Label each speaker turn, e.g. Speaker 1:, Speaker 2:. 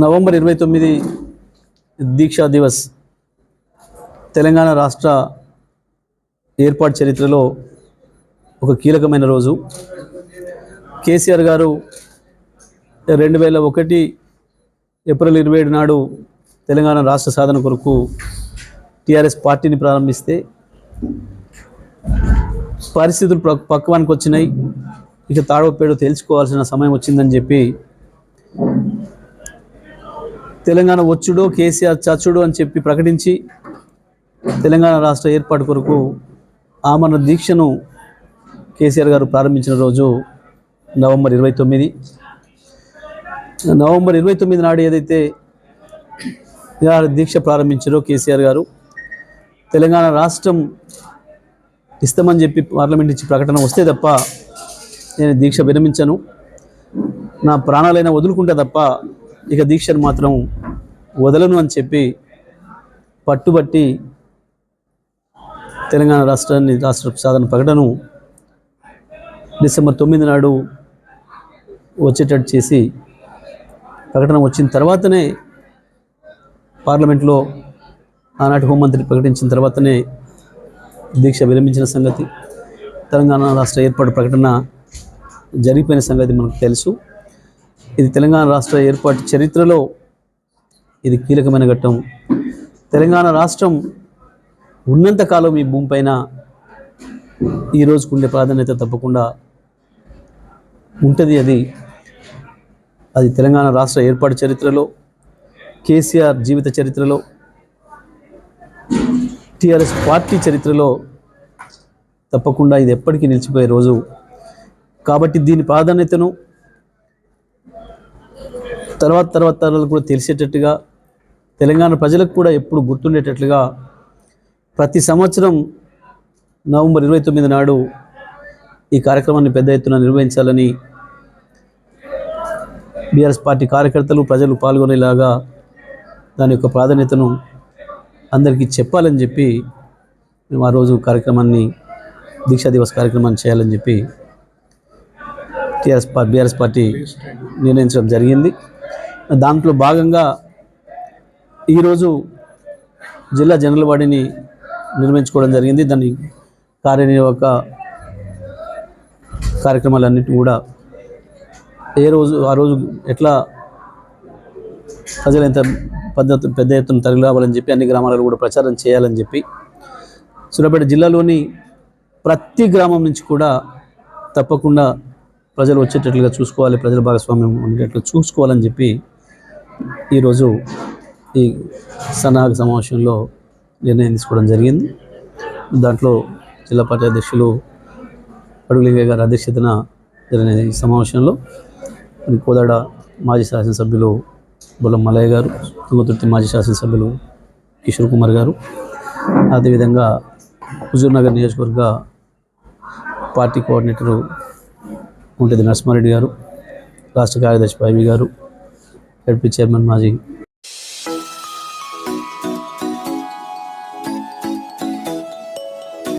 Speaker 1: November 29 దీక్షా దివస్ తెలంగాణ రాష్ట్ర ఏర్పాటు చరిత్రలో ఒక కీలకమైన రోజు. కేసీఆర్ గారు 2001 ఏప్రిల్ 27 నాడు తెలంగాణ రాష్ట్ర సాధన కొరకు టీఆర్ఎస్ పార్టీని ప్రారంభిస్తే పరిస్థితులు పక్వానికి వచ్చినాయి. ఇక తాడోపేడో తేల్చుకోవాల్సిన సమయం వచ్చిందని చెప్పి తెలంగాణ వచ్చుడో కేసీఆర్ చచ్చుడో అని చెప్పి ప్రకటించి తెలంగాణ రాష్ట్ర ఏర్పాటు కొరకు ఆమరణ దీక్షను కేసీఆర్ గారు ప్రారంభించిన రోజు నవంబర్ 29. నవంబర్ 29 నాడు ఏదైతే దీక్ష ప్రారంభించారో కేసీఆర్ గారు, తెలంగాణ రాష్ట్రం ఇస్తామని చెప్పి పార్లమెంట్ ఇచ్చి ప్రకటన వస్తే తప్ప నేను దీక్ష విరమించను, నా ప్రాణాలైనా వదులుకుంటే తప్ప ఇక దీక్షను మాత్రం వదలను అని చెప్పి పట్టుబట్టి తెలంగాణ రాష్ట్ర సాధన ప్రకటనను డిసెంబర్ 9 నాడు వచ్చేటట్టు చేసి ప్రకటన వచ్చిన తర్వాతనే పార్లమెంట్లో ఆనాటి హోంమంత్రి ప్రకటించిన తర్వాతనే దీక్ష విరమించిన సంగతి, తెలంగాణ రాష్ట్ర ఏర్పాటు ప్రకటన జరిగిపోయిన సంగతి మనకు తెలుసు. ఇది తెలంగాణ రాష్ట్ర ఏర్పాటు చరిత్రలో ఇది కీలకమైన ఘట్టం. తెలంగాణ రాష్ట్రం ఉన్నంతకాలం ఈ భూమిపైన ఈ రోజుకు ఉండే ప్రాధాన్యత తప్పకుండా ఉంటుంది. అది తెలంగాణ రాష్ట్ర ఏర్పాటు చరిత్రలో, కేసీఆర్ జీవిత చరిత్రలో, టీఆర్ఎస్ పార్టీ చరిత్రలో తప్పకుండా ఇది ఎప్పటికీ నిలిచిపోయే రోజు. కాబట్టి దీని ప్రాధాన్యతను తర్వాత తరాలకు కూడా తెలిసేటట్టుగా, తెలంగాణ ప్రజలకు కూడా ఎప్పుడు గుర్తుండేటట్లుగా ప్రతి సంవత్సరం నవంబర్ 29 నాడు ఈ కార్యక్రమాన్ని పెద్ద ఎత్తున నిర్వహించాలని బీఆర్ఎస్ పార్టీ కార్యకర్తలు, ప్రజలు పాల్గొనేలాగా దాని యొక్క ప్రాధాన్యతను అందరికీ చెప్పాలని చెప్పి మేము ఆ రోజు కార్యక్రమాన్ని, దీక్షా దివస్ కార్యక్రమాన్ని చేయాలని చెప్పి బీఆర్ఎస్ పార్టీ నిర్ణయించడం జరిగింది. దాంట్లో భాగంగా ఈరోజు జిల్లా జనరల్ బాడీని నిర్మించుకోవడం జరిగింది. దాని కార్యనిర్వాహక కార్యక్రమాలన్నిటి కూడా ఆ రోజు ఎట్లా ప్రజలు ఎంత పెద్ద ఎత్తున తరలి రావాలని చెప్పి అన్ని గ్రామాలలో కూడా ప్రచారం చేయాలని చెప్పి సూర్యాపేట జిల్లాలోని ప్రతి గ్రామం నుంచి కూడా తప్పకుండా ప్రజలు వచ్చేటట్లుగా చూసుకోవాలి, ప్రజల భాగస్వామ్యం ఉండేటట్లు చూసుకోవాలని చెప్పి ఈరోజు ఈ సన్నాహక సమావేశంలో నిర్ణయం తీసుకోవడం జరిగింది. దాంట్లో జిల్లా పార్టీ అధ్యక్షులు అడుగులింగయ్య గారి అధ్యక్షతన జరిగిన ఈ సమావేశంలో కోదాడ మాజీ శాసనసభ్యులు బొల్లం మల్లయ్య గారు, తుంగతుర్తి మాజీ శాసనసభ్యులు కిషోర్ కుమార్ గారు, అదేవిధంగా హుజూర్నగర్ నియోజకవర్గ పార్టీ కోఆర్డినేటరు ఉంటది నరసింహారెడ్డి గారు, రాష్ట్ర కార్యదర్శి పైవి గారు, ఎడ్పీ చైర్మన్ మాజీ